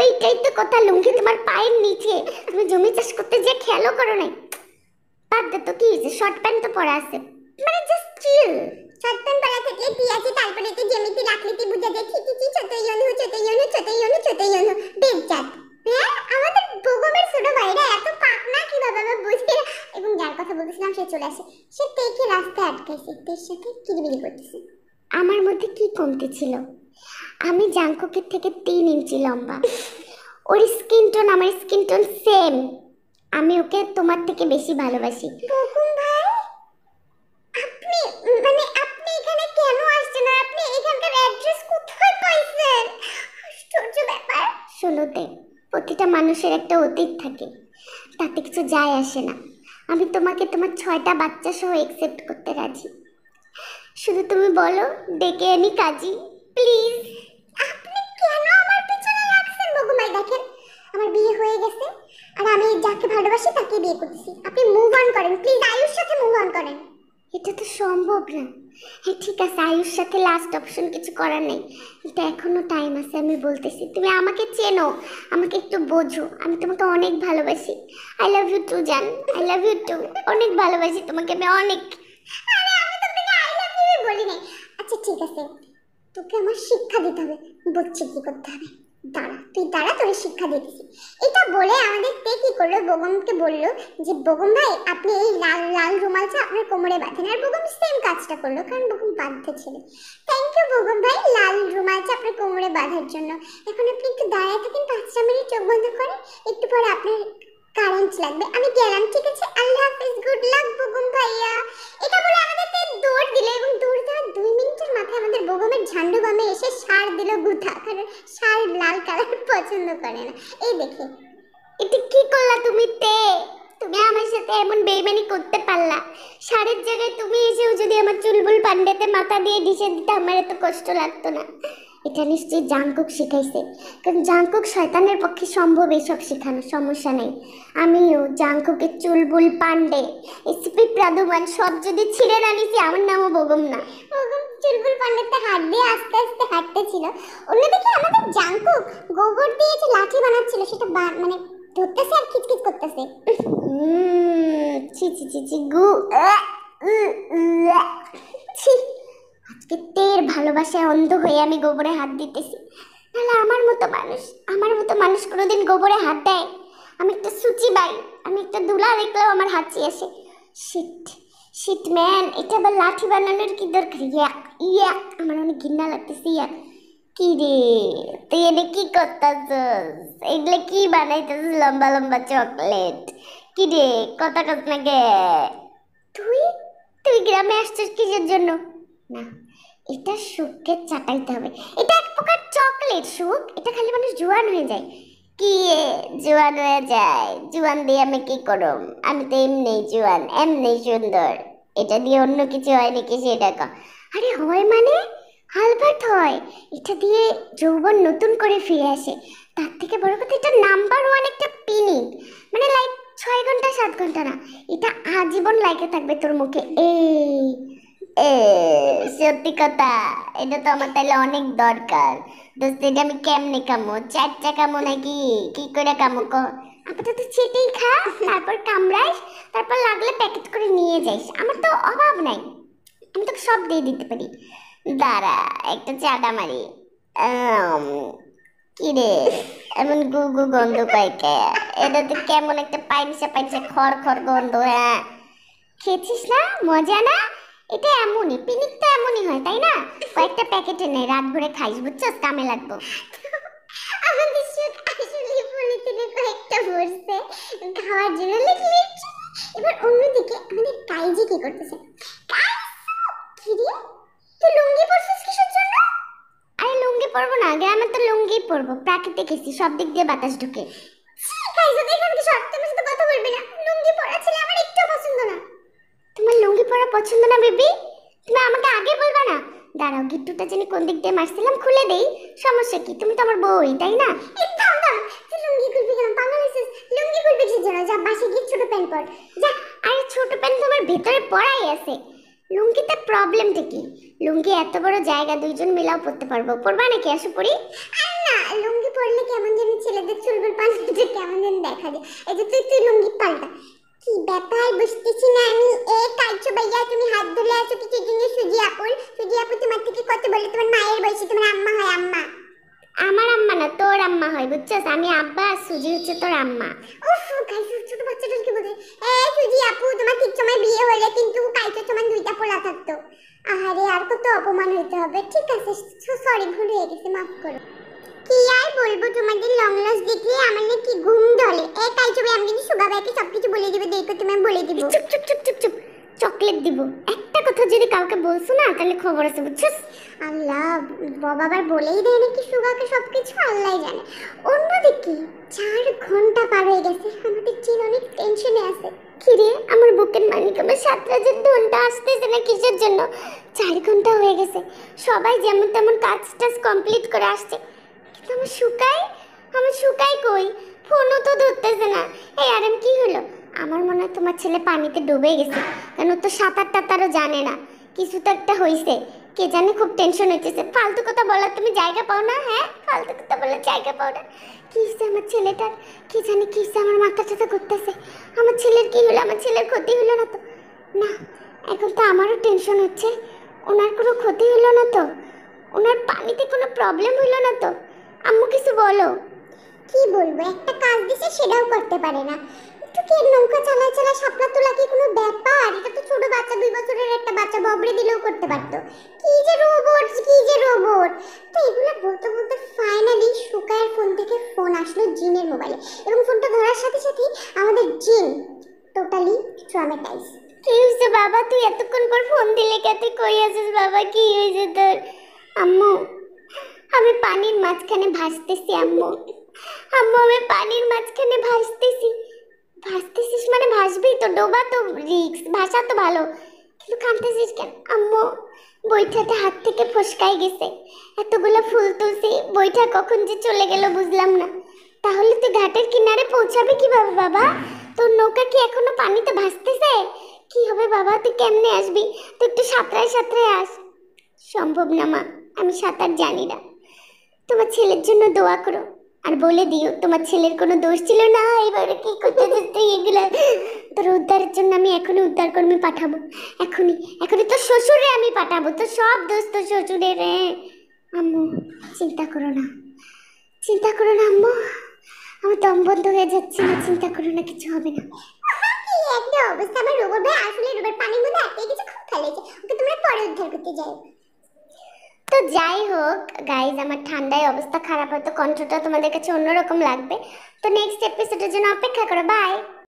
এইটাই তো কথা, লুঙ্গি তোমার পায়ের নিচে। তুমি জমি চাষ করতে যে খেয়ালও করো নাই। বাদ দে তো, কি হয়েছে? শর্ট প্যান্ট তো পরা আছে, মানে জাস্ট চিল। শর্ট প্যান্ট পরা থাকলে কি আছে, তারপরে তো জমিতে রাখলে কি বুঝা যায়? ঠিকই ছোট ইয়নু বেজাত। হ্যাঁ, আমাদের ভূগোলের ছোট ভাইরা এত পাকনা কিভাবে আমি বুঝি না। এবং যার কথা বলতেছিলাম সে চলে আসে, সে দেখে রাস্তায় আটকাইছে, তোর সাথে কিরিবিরি করতেছে। আমার মধ্যে কি কমতি ছিল? আমি জাঙ্কুকের থেকে 3 ইঞ্চি লম্বা, ওর স্কিন টোন আমার স্কিন টোন সেম। আমি ওকে তোমার থেকে বেশি ভালোবাসি। বকুম ভাই, আপনি আপনি এখানে কেন আসছেন? আর আপনি এখানকার অ্যাড্রেস কোথায় পাইছেন? আশ্চর্য ব্যাপার। শুনোতে, প্রতিটা মানুষের একটা অতীত থাকে, তাতে কিছু যায় আসে না। আমি তোমাকে তোমার 6টা বাচ্চা সহ অ্যাকসেপ্ট করতে রাজি। শুধু তুমি বলো, ডেকে আনি কাজী, প্লিজ। আপনি কেন আমার পিছনে লাগছেন বকুমাই? দেখেন আমার বিয়ে হয়ে গেছে, আর আমি যাকে ভালোবাসি তাকে বিয়ে করতেছি। আপনি মুভ অন করেন প্লিজ, আয়ুর সাথে মুভ অন করেন। এটা তো সম্ভব না। হ্যাঁ ঠিক আছে, আয়ুর সাথে লাস্ট অপশন, কিছু করার নেই, কিন্তু এখনো টাইম আছে। আমি বলতেছি, তুমি আমাকে চেনো, আমাকে একটু বোঝো। আমি তোমাকে অনেক ভালোবাসি। আই লাভ ইউ টু জান, আই লাভ ইউ টু। অনেক ভালোবাসি তোমাকে আমি, অনেক। আরে আমি তো তোকে আই লাভ ইউ বলি নাই। আচ্ছা ঠিক আছে, তোকে আমার শিক্ষা দিতে হবে, বুঝছি কি করতে হবে। দাঁড়া, তুই দাঁড়া, তোর শিক্ষা দিতেছি। এটা বলে আমাদের তে কি করলো, বেগমকে বললো যে বেগম ভাই আপনি এই লাল লাল রুমালটা আপনার কোমরে বাঁধেন। আর বেগম সেম কাজটা করলো, কারণ বেগম বাঁধতে ছিল। থ্যাংক ইউ বেগম ভাই, লাল রুমালটা আপনার কোমরে বাঁধার জন্য। এখন আপনি একটু দাঁড়ায় থাকেন, 5টা মিনিট চোখ বন্ধ করেন, একটু পরে আপনার কারেন্ট লাগবে। আমি গেলাম, ঠিক আছে? আল্লাহ হাফেজ, গুড লাক বেগম ভাইয়া। এটা বলে আমাদের তে দৌড় দিল, এবং দৌড় দেওয়ার 2 মিনিটের মাথায় আমাদের বেগমের ঝান্ডু বামে এসে সার দিল গুথা, কারণ সার লাল কালার পছন্দ করে না। এই দেখে, এটা কি করলা তুমি তে? তুমি আমার সাথে এমন বেইমানি করতে পারলা? সারের জায়গায় তুমি এসেও যদি আমার চুলবুল পান্ডাতে মাথা দিয়ে ডিসে দিতে, আমার এত কষ্ট লাগতো না। এটা নিশ্চয়ই জাঙ্কুক শিখাইছে, কারণ জাঙ্কুক শয়তানের পক্ষে সম্ভব এসব শেখানো, সমস্যা নেই। আমিও জাঙ্কুকের চুলবুল পান্ডে এসপি প্রাদুমান সব যদি ছিঁড়ে না নিছি, আমার নামও বেগম না। বেগম চুলবুল পান্ডেতে হাত দিয়ে আস্তে আস্তে হাঁটতেছিল। অন্যদিকে আমাদের জাঙ্কুক গোবর দিয়ে যে লাঠি বানাচ্ছিল, সেটা ধরতেছে আর খিচখিচ করতেছে। ছি ছি ছি ছি গু। ছি, আজকে তের ভালোবাসায় অন্ধ হয়ে আমি গোবরে হাত দিতেছি। তাহলে আমার মতো মানুষ কোনোদিন গোবরে হাত দেয়? আমি একটা সুচি বাই, আমি একটা দুলা দেখলেও আমার হাঁচি আসে। শিট ম্যান, এটা আবার লাঠি বানানোর কি দরকার? ইয়াক আমার অনেক ঘৃণা লাগতেছে। কি রে তুই এনে কি করতেছস? এগুলো কি বানাইতেছিস? লম্বা লম্বা চকলেট? কি রে কথা কস না গে? তুই তুই গ্রামে আসছিস কিসের জন্য? না, এটা সুখকে চাটাইতে হবে। এটা এক প্রকার চকলেট সুখ, এটা খালি মানুষ জোয়ান হয়ে যায়। কি জোয়ান হয়ে যায়? জোয়ান দিয়ে আমি কি করব? আমি তো এমনি জোয়ান, এমনি সুন্দর। এটা দিয়ে অন্য কিছু হয় নাকি সেটা ক? আরে হয় মানে হালবার্ট হয়। এটা দিয়ে যৌবন নতুন করে ফিরে আসে। তার থেকে বড় কথা, এটা নাম্বার 1 একটা পিনিক, মানে লাইক 6 ঘন্টা 7 ঘন্টা না, এটা আজীবন লাইকে থাকবে তোর মুখে। সত্যি কথা, এটা তো আমার তাহলে অনেক দরকার। দোস্ত এটা আমি কেমনে কামো? 4 কামো নাকি কি করে কামো ক? আপাতত ছেটেই খা, তারপর কামড়াইস, তারপর লাগলে প্যাকেট করে নিয়ে যাইস। আমার তো অভাব নাই, আমি তোকে সব দিয়ে দিতে পারি। দাঁড়া একটা চাটা মারি। কি রে এমন গু গু গন্ধ পাইকে? এটা তো কেমন একটা পাইনসা খড় খড় গন্ধ। হ্যাঁ খেয়েছিস না? মজা না? এটা এমনই, পিনিক তো এমনই হয় তাই না? কয়েকটা প্যাকেটে নে, রাত ভরে খাইস, বুঝছস, কামে লাগবো। আমাদের শুট আসলে পলিথিনে কয়েকটা ভরছে খাওয়ার জন্য, এবার অন্যদিকে আমাদের কাইজি কি করতেছে, কি রে তুই লুঙ্গি পরছিস কিসের জন্য? আরে লুঙ্গি পরবো না, গ্রামে তো লুঙ্গি পরবো, প্রাকৃতিক এসি, সব দিক দিয়ে বাতাস ঢুকে। কাইজি দেখলাম কি শর্ট, তুমি সাথে কথা বলবে না, লুঙ্গি পরা ছেলে আমার একটু পছন্দ না। তোমার লুঙ্গি পরা পছন্দ না বেবি? তুমি আমাকে আগে বলবা না? দাঁড়াও, গিট্টুটা জানি কোন দিক দিয়ে মারছিলাম, খুলে দেই, সমস্যা কি, তুমি তো আমার বউই তাই না? থাম থাম, তুই লুঙ্গি খুলবি কেন, পাগল হয়েছিস? লুঙ্গি খুলবি কি জন্য? যা বাসে গিয়ে ছোট প্যান্ট পর যা। আরে ছোট প্যান্ট তোমার ভেতরে পরাই আছে, লুঙ্গিতে প্রবলেমটা কি? লুঙ্গি এত বড় জায়গা, দুইজন মিলাও পড়তে পারবো, পরবা নাকি? আসো পরি। আর না, লুঙ্গি পরলে কেমন জানি ছেলেদের চুলগুলো পাল্টে কেমন জানি দেখা যায়। এই যে তুই লুঙ্গি পাল্টা, কি ব্যাপার বুঝতেছি না আমি। কাইছো ভাইয়া, তুমি হাত ধরে আছো কিসের জন্য? সুজি আপু, সুজি আপু তোমার থেকে কত বলে, তোমার মায়ের বয়সী, তোমার আম্মা হয় আম্মা। আমার আম্মা না, তোর আম্মা হয়, বুঝছস? আমি আব্বা আর সুজি হচ্ছে তোর আম্মা। উফ কাইছো, ছোট বাচ্চাটাকে বলে সুজি আপু তোমার ঠিক সময় বিয়ে হলে কিন্তু কাইছোর সমান দুইটা পোলা থাকতো। আহারে, আর কত অপমান হইতে হবে। ঠিক আছে, সরি, ভুল হয়ে গেছে, মাফ করো। কি আর বলবো, তোমাদের লং লস দেখলে আমার না কি ঘুম ধরে। কাইছো ভাই, আমি কিন্তু সুগা ভাইকে সবকিছু বলে দিব, দেখো তুমি বলে দিব। চুপ চুপ চুপ চুপ চুপ, চকলেট দিব। একটা কথা যদি কাউকে বলছো না, তাহলে খবর আছে, বুঝছস? আল্লাহ, বাবা আবার বলেই দেয় নাকি সুগাকে সবকিছু, আল্লাহ জানে। অন্যদিকে 4 ঘন্টা পার হয়ে গেছে, আমাদের চিন অনেক টেনশনে আছে। কিরে, আমার বুকের মানিক, আমার 7 রাতের ঘন্টা আসতেছে না কিসের জন্য? 4 ঘন্টা হয়ে গেছে, সবাই যেমন তেমন কাজ টাজ কমপ্লিট করে আসছে, কিন্তু আমার শুকাই কই? ফোনও তো ধরতেছে না। আরাম, কি হলো? আমার মনে হয় তোমার ছেলে পানিতে ডুবে গেছে, কেন তো সাঁতার টাতারও জানে না, কিছু তো একটা হইছে, কে জানে, খুব টেনশন হইতেছে। ফালতু কথা বলার তুমি জায়গা পাও না? হ্যাঁ, ফালতু কথা বলার জায়গা পাও না? কি হইছে আমার ছেলেটার? কি জানি কি হইছে, আমার মাথা টাথা করতেছে। আমার ছেলের কি হলো? আমার ছেলের ক্ষতি হলো না তো? না, এখন তো আমারও টেনশন হচ্ছে, ওনার কোনো ক্ষতি হলো না তো? ওনার পানিতে কোনো প্রবলেম হলো না তো? আম্মু কিছু বলো। কি বলবো, একটা কাজ দিছে সেটাও করতে পারে না। একটু কি নৌকা চালায় চালায় শাপলা তোলা কি কোনো ব্যাপার? এটা তো ছোট বাচ্চা, 2 বছরের একটা বাচ্চা, ববড়ে দিলেও করতে পারতো। কি যে রোবট, কি যে রোবট। তো এগুলো বলতে বলতে ফাইনালি সুকায়ের ফোন থেকে ফোন আসলো জিনের মোবাইলে, এবং ফোনটা ধরার সাথে সাথে আমাদের জিন টোটালি ট্রমেটাইজ। কি হয়েছে বাবা, তুই এতক্ষণ পর ফোন দিলে কে? তুই কই আছিস বাবা? কি হয়েছে তোর? আম্মু, আমি পানির মাঝখানে ভাসতেছি আম্মু। আম্মু, আমি পানির মাঝখানে ভাসতেছি। ভাসতেছিস মানে ভাসবি তো, ডোবা তো রিক্স, ভাসা তো ভালো, কিন্তু কাঁদতেছিস কেন? আম্মু, বইটাতে হাত থেকে ফসকাই গেছে, এতগুলো ফুল তুলছি, বইটা কখন যে চলে গেল বুঝলাম না। তাহলে তুই ঘাটের কিনারে পৌঁছাবি কিভাবে বাবা? তোর নৌকা কি এখনো পানিতে ভাসতেছে? কি হবে বাবা, তুই কেমনে আসবি? তুই একটু সাঁতরায় সাঁতরায় আস। সম্ভব না মা, আমি সাঁতার জানি না। তোমার ছেলের জন্য দোয়া করো, আর বলে দিও তোমার ছেলের কোনো দোষ ছিল না। এবারে কি করতে তুই এগুলা? তোর উদ্ধারের জন্য আমি এখনই উদ্ধার কর্মী পাঠাবো, এখনই এখনই তোর শ্বশুরে আমি পাঠাবো, তোর সব দোষ তোর শ্বশুরের। আম্মু, চিন্তা করো না, চিন্তা করো না আম্মু, আমার দম বন্ধ হয়ে যাচ্ছে না, চিন্তা করো না, কিছু হবে না। কি একটা অবস্থা, আমার রোবট ভাই আসলে রোবট পানির মধ্যে আটকে গেছে, খুব ফেলেছে, ওকে তোমরা পরে উদ্ধার করতে যাও। তো যাই হোক গাইজ, আমার ঠান্ডায় অবস্থা খারাপ, হয়তো কণ্ঠটা তোমাদের কাছে অন্যরকম লাগবে, তো নেক্সট এপিসোডের জন্য অপেক্ষা করো। বাই।